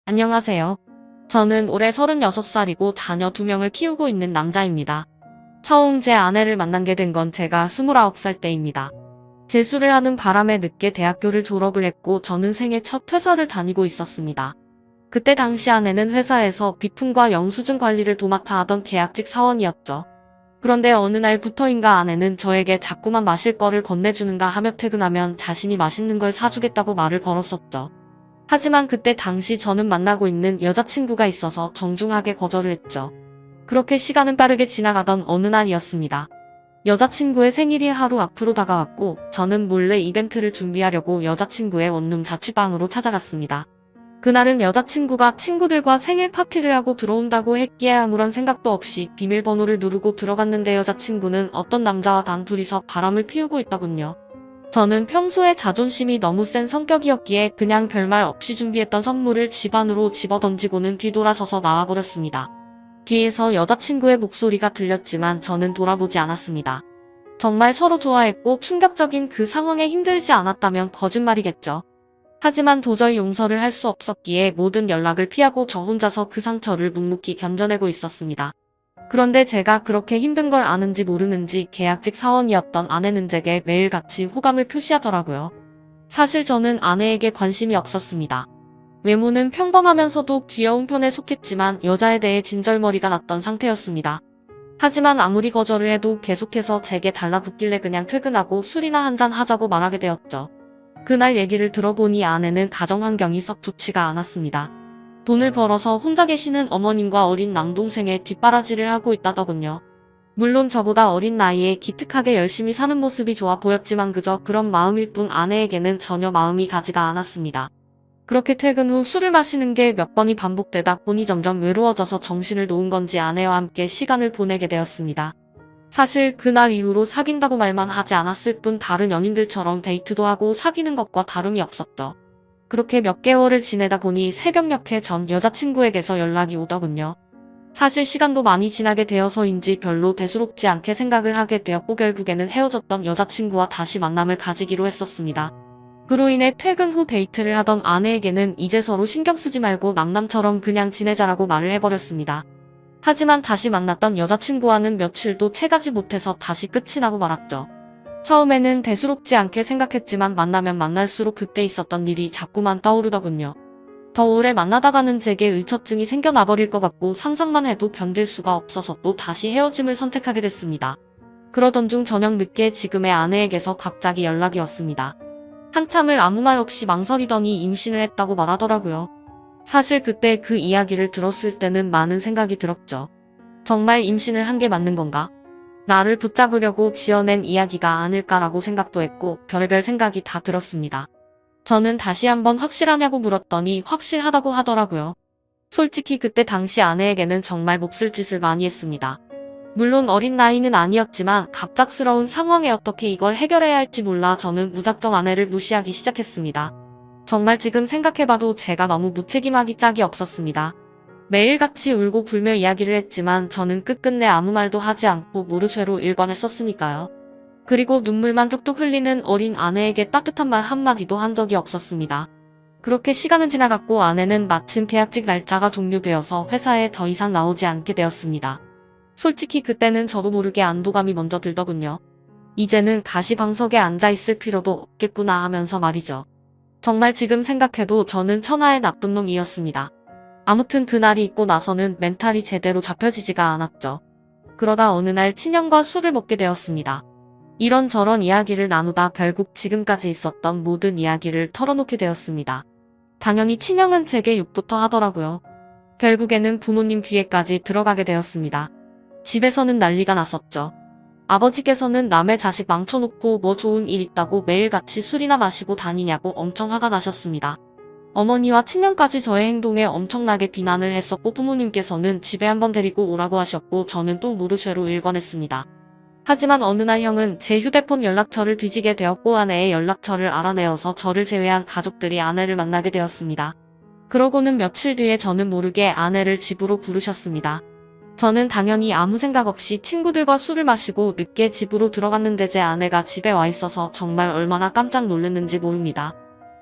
안녕하세요. 저는 올해 36살이고 자녀 2명을 키우고 있는 남자입니다. 처음 제 아내를 만나게 된 건 제가 29살 때입니다. 재수를 하는 바람에 늦게 대학교를 졸업을 했고 저는 생애 첫 회사를 다니고 있었습니다. 그때 당시 아내는 회사에서 비품과 영수증 관리를 도맡아 하던 계약직 사원이었죠. 그런데 어느 날부터인가 아내는 저에게 자꾸만 마실 거를 건네주는가 하며 퇴근하면 자신이 맛있는 걸 사주겠다고 말을 걸었었죠. 하지만 그때 당시 저는 만나고 있는 여자친구가 있어서 정중하게 거절을 했죠. 그렇게 시간은 빠르게 지나가던 어느 날이었습니다. 여자친구의 생일이 하루 앞으로 다가왔고 저는 몰래 이벤트를 준비하려고 여자친구의 원룸 자취방으로 찾아갔습니다. 그날은 여자친구가 친구들과 생일 파티를 하고 들어온다고 했기에 아무런 생각도 없이 비밀번호를 누르고 들어갔는데 여자친구는 어떤 남자와 단 둘이서 바람을 피우고 있더군요. 저는 평소에 자존심이 너무 센 성격이었기에 그냥 별말 없이 준비했던 선물을 집 안으로 집어던지고는 뒤돌아서서 나와버렸습니다. 뒤에서 여자친구의 목소리가 들렸지만 저는 돌아보지 않았습니다. 정말 서로 좋아했고 충격적인 그 상황에 힘들지 않았다면 거짓말이겠죠. 하지만 도저히 용서를 할 수 없었기에 모든 연락을 피하고 저 혼자서 그 상처를 묵묵히 견뎌내고 있었습니다. 그런데 제가 그렇게 힘든 걸 아는지 모르는지 계약직 사원이었던 아내는 제게 매일같이 호감을 표시하더라고요. 사실 저는 아내에게 관심이 없었습니다. 외모는 평범하면서도 귀여운 편에 속했지만 여자에 대해 진절머리가 났던 상태였습니다. 하지만 아무리 거절을 해도 계속해서 제게 달라붙길래 그냥 퇴근하고 술이나 한잔 하자고 말하게 되었죠. 그날 얘기를 들어보니 아내는 가정 환경이 썩 좋지가 않았습니다. 돈을 벌어서 혼자 계시는 어머님과 어린 남동생의 뒷바라지를 하고 있다더군요. 물론 저보다 어린 나이에 기특하게 열심히 사는 모습이 좋아 보였지만 그저 그런 마음일 뿐 아내에게는 전혀 마음이 가지가 않았습니다. 그렇게 퇴근 후 술을 마시는 게 몇 번이 반복되다 보니 점점 외로워져서 정신을 놓은 건지 아내와 함께 시간을 보내게 되었습니다. 사실 그날 이후로 사귄다고 말만 하지 않았을 뿐 다른 연인들처럼 데이트도 하고 사귀는 것과 다름이 없었죠. 그렇게 몇 개월을 지내다 보니 새벽녘에 전 여자친구에게서 연락이 오더군요. 사실 시간도 많이 지나게 되어서인지 별로 대수롭지 않게 생각을 하게 되었고 결국에는 헤어졌던 여자친구와 다시 만남을 가지기로 했었습니다. 그로 인해 퇴근 후 데이트를 하던 아내에게는 이제 서로 신경 쓰지 말고 남남처럼 그냥 지내자라고 말을 해버렸습니다. 하지만 다시 만났던 여자친구와는 며칠도 채가지 못해서 다시 끝이 나고 말았죠. 처음에는 대수롭지 않게 생각했지만 만나면 만날수록 그때 있었던 일이 자꾸만 떠오르더군요. 더 오래 만나다가는 제게 의처증이 생겨나버릴 것 같고 상상만 해도 견딜 수가 없어서 또 다시 헤어짐을 선택하게 됐습니다. 그러던 중 저녁 늦게 지금의 아내에게서 갑자기 연락이 왔습니다. 한참을 아무 말 없이 망설이더니 임신을 했다고 말하더라고요. 사실 그때 그 이야기를 들었을 때는 많은 생각이 들었죠. 정말 임신을 한 게 맞는 건가? 나를 붙잡으려고 지어낸 이야기가 아닐까라고 생각도 했고 별의별 생각이 다 들었습니다. 저는 다시 한번 확실하냐고 물었더니 확실하다고 하더라고요. 솔직히 그때 당시 아내에게는 정말 몹쓸 짓을 많이 했습니다. 물론 어린 나이는 아니었지만 갑작스러운 상황에 어떻게 이걸 해결해야 할지 몰라 저는 무작정 아내를 무시하기 시작했습니다. 정말 지금 생각해봐도 제가 너무 무책임하기 짝이 없었습니다. 매일같이 울고 불며 이야기를 했지만 저는 끝끝내 아무 말도 하지 않고 모르쇠로 일관했었으니까요. 그리고 눈물만 뚝뚝 흘리는 어린 아내에게 따뜻한 말 한마디도 한 적이 없었습니다. 그렇게 시간은 지나갔고 아내는 마침 계약직 날짜가 종료되어서 회사에 더 이상 나오지 않게 되었습니다. 솔직히 그때는 저도 모르게 안도감이 먼저 들더군요. 이제는 가시방석에 앉아있을 필요도 없겠구나 하면서 말이죠. 정말 지금 생각해도 저는 천하의 나쁜 놈이었습니다. 아무튼 그날이 있고 나서는 멘탈이 제대로 잡혀지지가 않았죠. 그러다 어느 날 친형과 술을 먹게 되었습니다. 이런저런 이야기를 나누다 결국 지금까지 있었던 모든 이야기를 털어놓게 되었습니다. 당연히 친형은 제게 욕부터 하더라고요. 결국에는 부모님 귀에까지 들어가게 되었습니다. 집에서는 난리가 났었죠. 아버지께서는 남의 자식 망쳐놓고 뭐 좋은 일 있다고 매일같이 술이나 마시고 다니냐고 엄청 화가 나셨습니다. 어머니와 친형까지 저의 행동에 엄청나게 비난을 했었고 부모님께서는 집에 한번 데리고 오라고 하셨고 저는 또 모르쇠로 일관했습니다. 하지만 어느 날 형은 제 휴대폰 연락처를 뒤지게 되었고 아내의 연락처를 알아내어서 저를 제외한 가족들이 아내를 만나게 되었습니다. 그러고는 며칠 뒤에 저는 모르게 아내를 집으로 부르셨습니다. 저는 당연히 아무 생각 없이 친구들과 술을 마시고 늦게 집으로 들어갔는데 제 아내가 집에 와 있어서 정말 얼마나 깜짝 놀랐는지 모릅니다.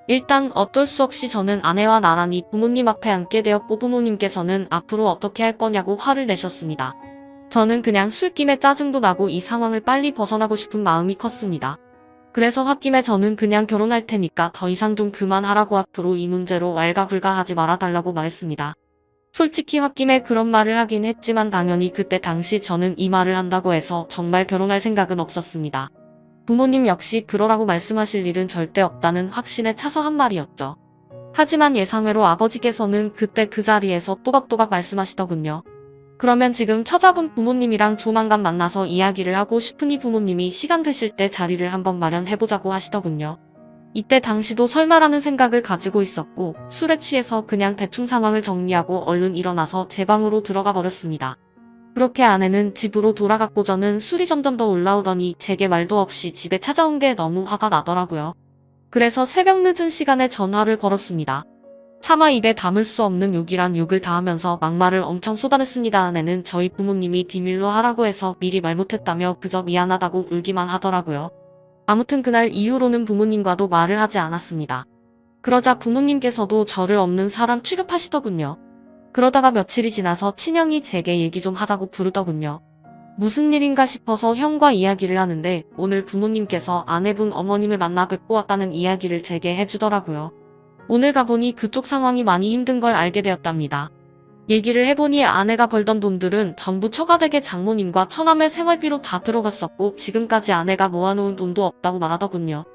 일단 어쩔 수 없이 저는 아내와 나란히 부모님 앞에 앉게 되었고 부모님께서는 앞으로 어떻게 할 거냐고 화를 내셨습니다. 저는 그냥 술김에 짜증도 나고 이 상황을 빨리 벗어나고 싶은 마음이 컸습니다. 그래서 홧김에 저는 그냥 결혼할 테니까 더 이상 좀 그만하라고 앞으로 이 문제로 왈가불가하지 말아달라고 말했습니다. 솔직히 홧김에 그런 말을 하긴 했지만 당연히 그때 당시 저는 이 말을 한다고 해서 정말 결혼할 생각은 없었습니다. 부모님 역시 그러라고 말씀하실 일은 절대 없다는 확신에 차서 한 말이었죠. 하지만 예상외로 아버지께서는 그때 그 자리에서 또박또박 말씀하시더군요. 그러면 지금 처자분 부모님이랑 조만간 만나서 이야기를 하고 싶으니 부모님이 시간 되실 때 자리를 한번 마련해보자고 하시더군요. 이때 당시도 설마라는 생각을 가지고 있었고 술에 취해서 그냥 대충 상황을 정리하고 얼른 일어나서 제 방으로 들어가 버렸습니다. 그렇게 아내는 집으로 돌아갔고 저는 술이 점점 더 올라오더니 제게 말도 없이 집에 찾아온 게 너무 화가 나더라고요. 그래서 새벽 늦은 시간에 전화를 걸었습니다. 차마 입에 담을 수 없는 욕이란 욕을 다 하면서 막말을 엄청 쏟아냈습니다. 아내는 저희 부모님이 비밀로 하라고 해서 미리 말 못했다며 그저 미안하다고 울기만 하더라고요. 아무튼 그날 이후로는 부모님과도 말을 하지 않았습니다. 그러자 부모님께서도 저를 없는 사람 취급하시더군요. 그러다가 며칠이 지나서 친형이 제게 얘기 좀 하자고 부르더군요. 무슨 일인가 싶어서 형과 이야기를 하는데 오늘 부모님께서 아내분 어머님을 만나 뵙고 왔다는 이야기를 제게 해주더라고요. 오늘 가보니 그쪽 상황이 많이 힘든 걸 알게 되었답니다. 얘기를 해보니 아내가 벌던 돈들은 전부 처가댁의 장모님과 처남의 생활비로 다 들어갔었고 지금까지 아내가 모아놓은 돈도 없다고 말하더군요.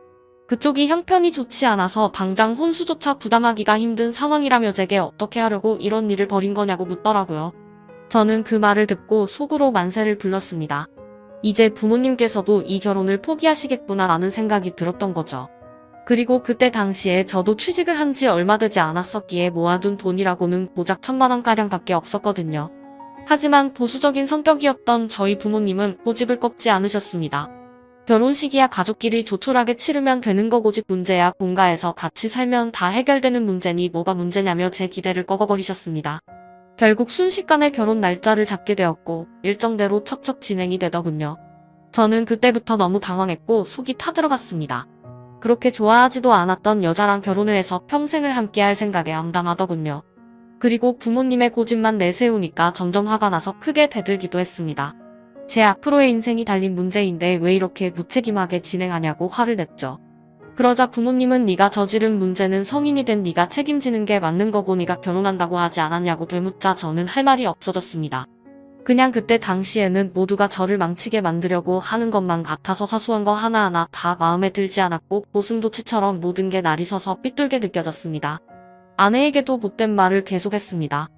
그쪽이 형편이 좋지 않아서 당장 혼수조차 부담하기가 힘든 상황이라며 제게 어떻게 하려고 이런 일을 벌인 거냐고 묻더라고요. 저는 그 말을 듣고 속으로 만세를 불렀습니다. 이제 부모님께서도 이 결혼을 포기하시겠구나 라는 생각이 들었던 거죠. 그리고 그때 당시에 저도 취직을 한 지 얼마 되지 않았었기에 모아둔 돈이라고는 고작 1,000만 원가량 밖에 없었거든요. 하지만 보수적인 성격이었던 저희 부모님은 고집을 꺾지 않으셨습니다. 결혼식이야 가족끼리 조촐하게 치르면 되는 거 고집 문제야 본가에서 같이 살면 다 해결되는 문제니 뭐가 문제냐며 제 기대를 꺾어버리셨습니다. 결국 순식간에 결혼 날짜를 잡게 되었고 일정대로 척척 진행이 되더군요. 저는 그때부터 너무 당황했고 속이 타들어갔습니다. 그렇게 좋아하지도 않았던 여자랑 결혼을 해서 평생을 함께할 생각에 암담하더군요. 그리고 부모님의 고집만 내세우니까 점점 화가 나서 크게 대들기도 했습니다. 제 앞으로의 인생이 달린 문제인데 왜 이렇게 무책임하게 진행하냐고 화를 냈죠. 그러자 부모님은 네가 저지른 문제는 성인이 된 네가 책임지는 게 맞는 거고 네가 결혼한다고 하지 않았냐고 되묻자 저는 할 말이 없어졌습니다. 그냥 그때 당시에는 모두가 저를 망치게 만들려고 하는 것만 같아서 사소한 거 하나하나 다 마음에 들지 않았고 고슴도치처럼 모든 게 날이 서서 삐뚤게 느껴졌습니다. 아내에게도 못된 말을 계속했습니다.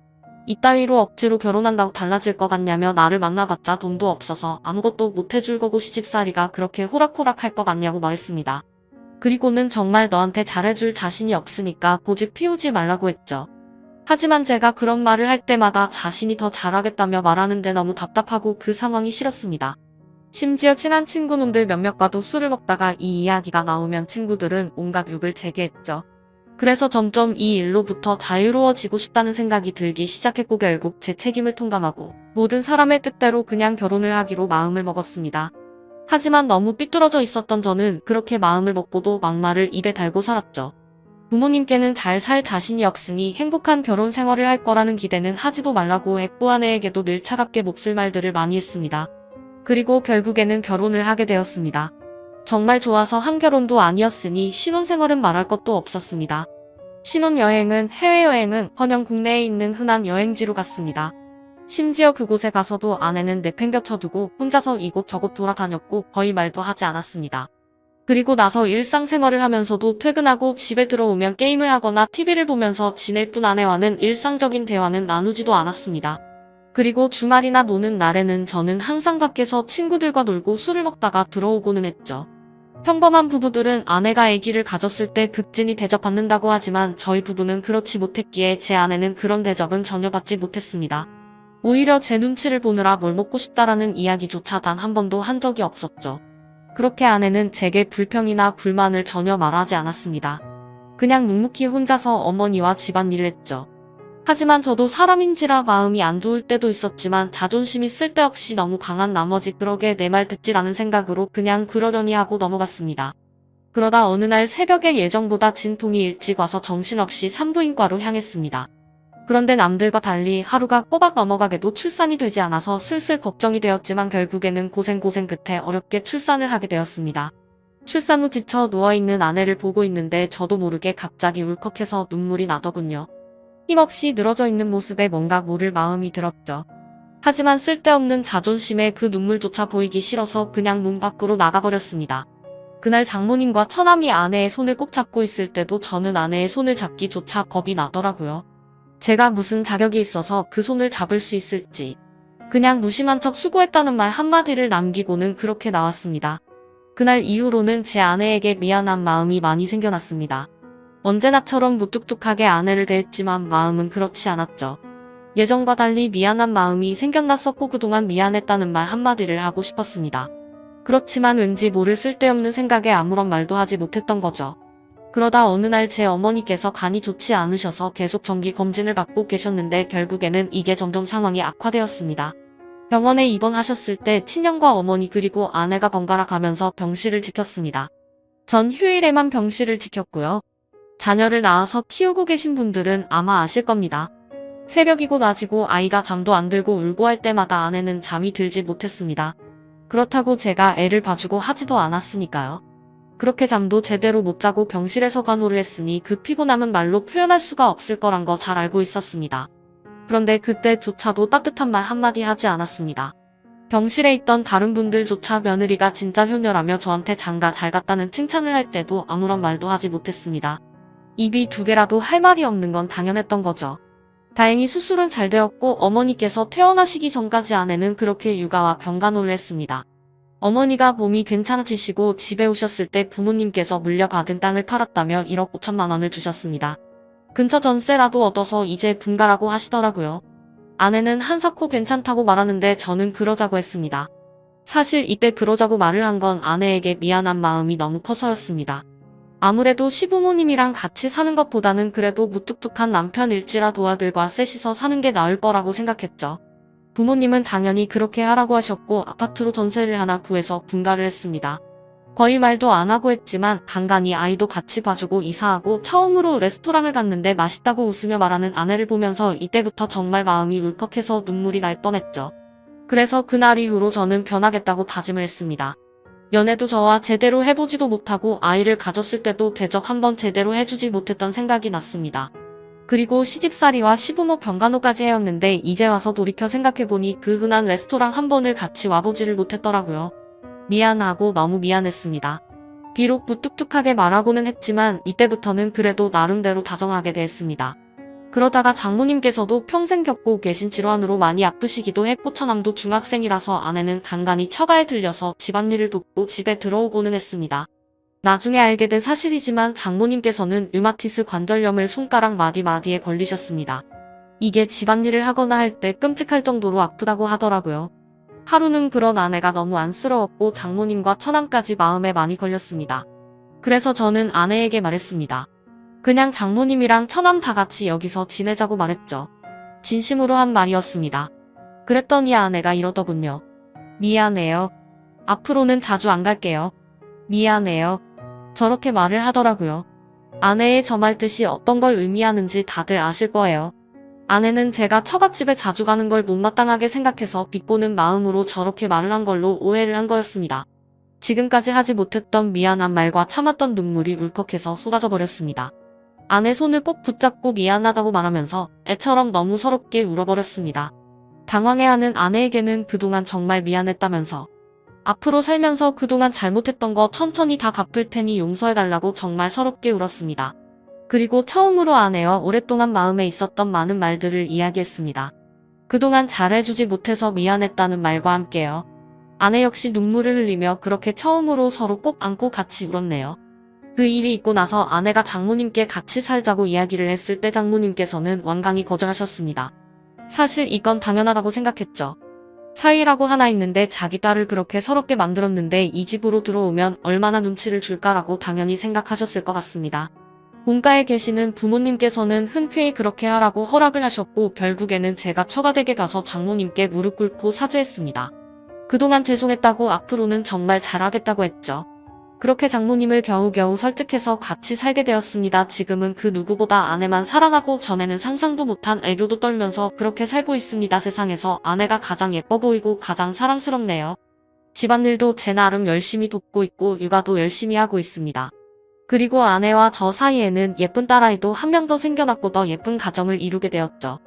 이따위로 억지로 결혼한다고 달라질 것 같냐며 나를 만나봤자 돈도 없어서 아무것도 못해줄 거고 시집살이가 그렇게 호락호락할 것 같냐고 말했습니다. 그리고는 정말 너한테 잘해줄 자신이 없으니까 고집 피우지 말라고 했죠. 하지만 제가 그런 말을 할 때마다 자신이 더 잘하겠다며 말하는데 너무 답답하고 그 상황이 싫었습니다. 심지어 친한 친구놈들 몇몇과도 술을 먹다가 이 이야기가 나오면 친구들은 온갖 욕을 제게 했죠. 그래서 점점 이 일로부터 자유로워지고 싶다는 생각이 들기 시작했고 결국 제 책임을 통감하고 모든 사람의 뜻대로 그냥 결혼을 하기로 마음을 먹었습니다. 하지만 너무 삐뚤어져 있었던 저는 그렇게 마음을 먹고도 막말을 입에 달고 살았죠. 부모님께는 잘 살 자신이 없으니 행복한 결혼 생활을 할 거라는 기대는 하지도 말라고 했고 아내에게도 늘 차갑게 몹쓸 말들을 많이 했습니다. 그리고 결국에는 결혼을 하게 되었습니다. 정말 좋아서 한 결혼도 아니었으니 신혼생활은 말할 것도 없었습니다. 신혼여행은 해외여행은 국내에 있는 흔한 여행지로 갔습니다. 심지어 그곳에 가서도 아내는 내팽겨쳐두고 혼자서 이곳 저곳 돌아다녔고 거의 말도 하지 않았습니다. 그리고 나서 일상생활을 하면서도 퇴근하고 집에 들어오면 게임을 하거나 TV를 보면서 지낼 뿐 아내와는 일상적인 대화는 나누지도 않았습니다. 그리고 주말이나 노는 날에는 저는 항상 밖에서 친구들과 놀고 술을 먹다가 들어오고는 했죠. 평범한 부부들은 아내가 아기를 가졌을 때 극진히 대접받는다고 하지만 저희 부부는 그렇지 못했기에 제 아내는 그런 대접은 전혀 받지 못했습니다. 오히려 제 눈치를 보느라 뭘 먹고 싶다라는 이야기조차 단 한 번도 한 적이 없었죠. 그렇게 아내는 제게 불평이나 불만을 전혀 말하지 않았습니다. 그냥 묵묵히 혼자서 어머니와 집안일을 했죠. 하지만 저도 사람인지라 마음이 안 좋을 때도 있었지만 자존심이 쓸데없이 너무 강한 나머지 그러게 내 말 듣지라는 생각으로 그냥 그러려니 하고 넘어갔습니다. 그러다 어느 날 새벽에 예정보다 진통이 일찍 와서 정신없이 산부인과로 향했습니다. 그런데 남들과 달리 하루가 꼬박 넘어가게도 출산이 되지 않아서 슬슬 걱정이 되었지만 결국에는 고생 끝에 어렵게 출산을 하게 되었습니다. 출산 후 지쳐 누워있는 아내를 보고 있는데 저도 모르게 갑자기 울컥해서 눈물이 나더군요. 힘없이 늘어져 있는 모습에 뭔가 모를 마음이 들었죠. 하지만 쓸데없는 자존심에 그 눈물조차 보이기 싫어서 그냥 문 밖으로 나가버렸습니다. 그날 장모님과 처남이 아내의 손을 꼭 잡고 있을 때도 저는 아내의 손을 잡기조차 겁이 나더라고요. 제가 무슨 자격이 있어서 그 손을 잡을 수 있을지. 그냥 무심한 척 수고했다는 말 한마디를 남기고는 그렇게 나왔습니다. 그날 이후로는 제 아내에게 미안한 마음이 많이 생겨났습니다. 언제나처럼 무뚝뚝하게 아내를 대했지만 마음은 그렇지 않았죠. 예전과 달리 미안한 마음이 생겨났었고 그동안 미안했다는 말 한마디를 하고 싶었습니다. 그렇지만 왠지 모를 쓸데없는 생각에 아무런 말도 하지 못했던 거죠. 그러다 어느 날 제 어머니께서 간이 좋지 않으셔서 계속 정기 검진을 받고 계셨는데 결국에는 이게 점점 상황이 악화되었습니다. 병원에 입원하셨을 때 친형과 어머니 그리고 아내가 번갈아 가면서 병실을 지켰습니다. 전 휴일에만 병실을 지켰고요. 자녀를 낳아서 키우고 계신 분들은 아마 아실 겁니다. 새벽이고 낮이고 아이가 잠도 안 들고 울고 할 때마다 아내는 잠이 들지 못했습니다. 그렇다고 제가 애를 봐주고 하지도 않았으니까요. 그렇게 잠도 제대로 못 자고 병실에서 간호를 했으니 그 피곤함은 말로 표현할 수가 없을 거란 거 잘 알고 있었습니다. 그런데 그때조차도 따뜻한 말 한마디 하지 않았습니다. 병실에 있던 다른 분들조차 며느리가 진짜 효녀라며 저한테 장가 잘 갔다는 칭찬을 할 때도 아무런 말도 하지 못했습니다. 입이 두 개라도 할 말이 없는 건 당연했던 거죠. 다행히 수술은 잘 되었고 어머니께서 퇴원하시기 전까지 아내는 그렇게 육아와 병간호를 했습니다. 어머니가 몸이 괜찮아지시고 집에 오셨을 때 부모님께서 물려받은 땅을 팔았다며 1억 5천만 원을 주셨습니다. 근처 전세라도 얻어서 이제 분가라고 하시더라고요. 아내는 한사코 괜찮다고 말하는데 저는 그러자고 했습니다. 사실 이때 그러자고 말을 한 건 아내에게 미안한 마음이 너무 커서였습니다. 아무래도 시부모님이랑 같이 사는 것보다는 그래도 무뚝뚝한 남편 일지라도 아들과 셋이서 사는 게 나을 거라고 생각했죠. 부모님은 당연히 그렇게 하라고 하셨고 아파트로 전세를 하나 구해서 분가를 했습니다. 거의 말도 안 하고 했지만 간간히 아이도 같이 봐주고 이사하고 처음으로 레스토랑을 갔는데 맛있다고 웃으며 말하는 아내를 보면서 이때부터 정말 마음이 울컥해서 눈물이 날 뻔했죠. 그래서 그날 이후로 저는 변하겠다고 다짐을 했습니다. 연애도 저와 제대로 해보지도 못하고 아이를 가졌을 때도 대접 한번 제대로 해주지 못했던 생각이 났습니다. 그리고 시집살이와 시부모 병간호까지 해왔는데 이제 와서 돌이켜 생각해보니 그 흔한 레스토랑 한 번을 같이 와보지를 못했더라고요. 미안하고 너무 미안했습니다. 비록 무뚝뚝하게 말하고는 했지만 이때부터는 그래도 나름대로 다정하게 대했습니다. 그러다가 장모님께서도 평생 겪고 계신 질환으로 많이 아프시기도 했고 처남도 중학생이라서 아내는 간간히 처가에 들려서 집안일을 돕고 집에 들어오고는 했습니다. 나중에 알게 된 사실이지만 장모님께서는 류마티스 관절염을 손가락 마디마디에 걸리셨습니다. 이게 집안일을 하거나 할 때 끔찍할 정도로 아프다고 하더라고요. 하루는 그런 아내가 너무 안쓰러웠고 장모님과 처남까지 마음에 많이 걸렸습니다. 그래서 저는 아내에게 말했습니다. 그냥 장모님이랑 처남 다 같이 여기서 지내자고 말했죠. 진심으로 한 말이었습니다. 그랬더니 아내가 이러더군요. 미안해요. 앞으로는 자주 안 갈게요. 미안해요. 저렇게 말을 하더라고요. 아내의 저 말 뜻이 어떤 걸 의미하는지 다들 아실 거예요. 아내는 제가 처갓집에 자주 가는 걸 못마땅하게 생각해서 비꼬는 마음으로 저렇게 말을 한 걸로 오해를 한 거였습니다. 지금까지 하지 못했던 미안한 말과 참았던 눈물이 울컥해서 쏟아져 버렸습니다. 아내 손을 꼭 붙잡고 미안하다고 말하면서 애처럼 너무 서럽게 울어버렸습니다. 당황해하는 아내에게는 그동안 정말 미안했다면서 앞으로 살면서 그동안 잘못했던 거 천천히 다 갚을 테니 용서해달라고 정말 서럽게 울었습니다. 그리고 처음으로 아내와 오랫동안 마음에 있었던 많은 말들을 이야기했습니다. 그동안 잘해주지 못해서 미안했다는 말과 함께요. 아내 역시 눈물을 흘리며 그렇게 처음으로 서로 꼭 안고 같이 울었네요. 그 일이 있고 나서 아내가 장모님께 같이 살자고 이야기를 했을 때 장모님께서는 완강히 거절하셨습니다. 사실 이건 당연하다고 생각했죠. 사위라고 하나 있는데 자기 딸을 그렇게 서럽게 만들었는데 이 집으로 들어오면 얼마나 눈치를 줄까라고 당연히 생각하셨을 것 같습니다. 본가에 계시는 부모님께서는 흔쾌히 그렇게 하라고 허락을 하셨고 결국에는 제가 처가댁에 가서 장모님께 무릎 꿇고 사죄했습니다. 그동안 죄송했다고 앞으로는 정말 잘하겠다고 했죠. 그렇게 장모님을 겨우겨우 설득해서 같이 살게 되었습니다. 지금은 그 누구보다 아내만 사랑하고 전에는 상상도 못한 애교도 떨면서 그렇게 살고 있습니다. 세상에서 아내가 가장 예뻐 보이고 가장 사랑스럽네요. 집안일도 제 나름 열심히 돕고 있고 육아도 열심히 하고 있습니다. 그리고 아내와 저 사이에는 예쁜 딸아이도 한 명 더 생겨났고 더 예쁜 가정을 이루게 되었죠.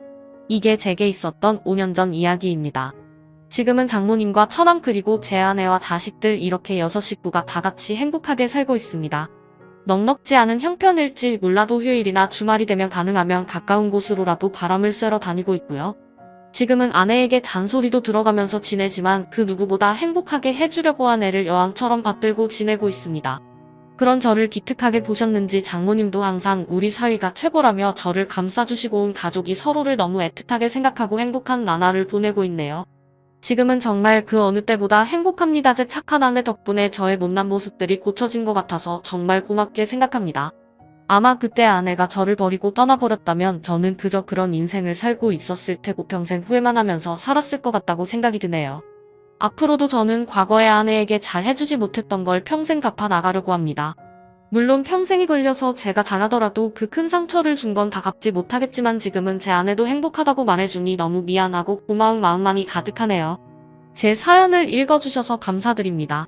이게 제게 있었던 5년 전 이야기입니다. 지금은 장모님과 처남 그리고 제 아내와 자식들 이렇게 6식구가 다 같이 행복하게 살고 있습니다. 넉넉지 않은 형편일지 몰라도 휴일이나 주말이 되면 가능하면 가까운 곳으로라도 바람을 쐬러 다니고 있고요. 지금은 아내에게 잔소리도 들어가면서 지내지만 그 누구보다 행복하게 해주려고 아내를 여왕처럼 받들고 지내고 있습니다. 그런 저를 기특하게 보셨는지 장모님도 항상 우리 사위가 최고라며 저를 감싸주시고 온 가족이 서로를 너무 애틋하게 생각하고 행복한 나날을 보내고 있네요. 지금은 정말 그 어느 때보다 행복합니다. 제 착한 아내 덕분에 저의 못난 모습들이 고쳐진 것 같아서 정말 고맙게 생각합니다. 아마 그때 아내가 저를 버리고 떠나버렸다면 저는 그저 그런 인생을 살고 있었을 테고 평생 후회만 하면서 살았을 것 같다고 생각이 드네요. 앞으로도 저는 과거의 아내에게 잘 해주지 못했던 걸 평생 갚아 나가려고 합니다. 물론 평생이 걸려서 제가 잘하더라도 그 큰 상처를 준 건 다 갚지 못하겠지만 지금은 제 아내도 행복하다고 말해주니 너무 미안하고 고마운 마음만이 가득하네요. 제 사연을 읽어주셔서 감사드립니다.